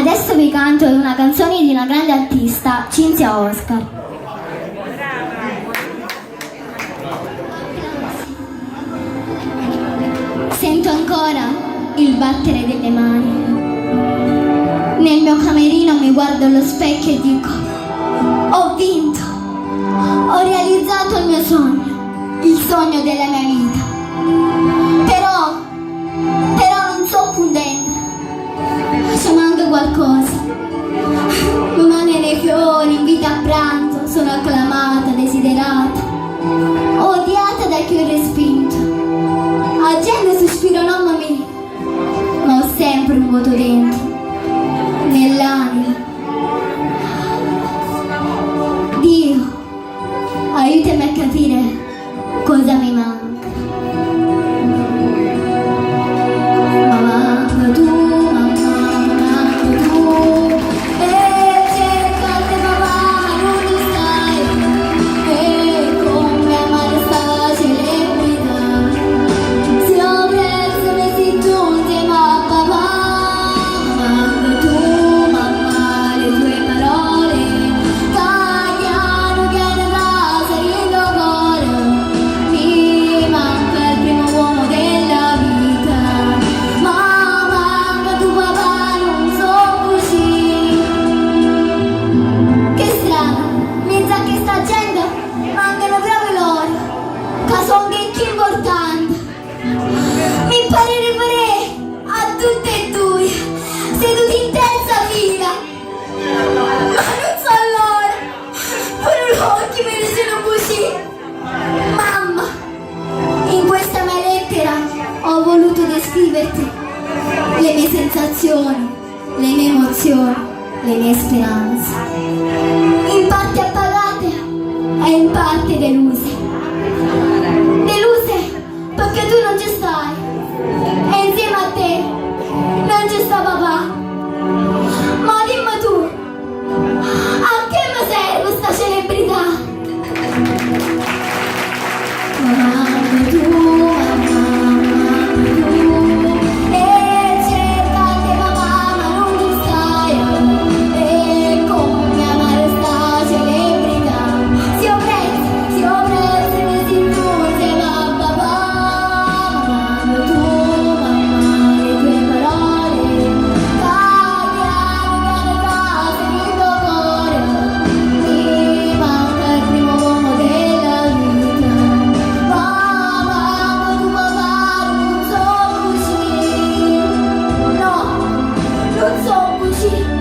Adesso vi canto una canzone di una grande artista, Cinzia Oscar. Sento ancora il battere delle mani. Nel mio camerino mi guardo allo specchio e dico: ho vinto, ho realizzato il mio sogno, il sogno della mia vita. Però non sto fondendo, ci manca qualcosa. Mi mangiano i fiori, invita a pranzo, sono acclamata, desiderata, odiata da chi ho respinto. A gente sospiro mamma mia, ma ho sempre un vuoto dentro, nell'anima. Dio, aiutami a capire cosa mi manca. Ho voluto descriverti le mie sensazioni, le mie emozioni, le mie speranze, in parte appagate e in parte deluse. Deluse perché tu non ci stai e insieme a te non ci sta papà. Ma dimmi tu, a che mi serve sta celebrità? Mamma tu, non so così.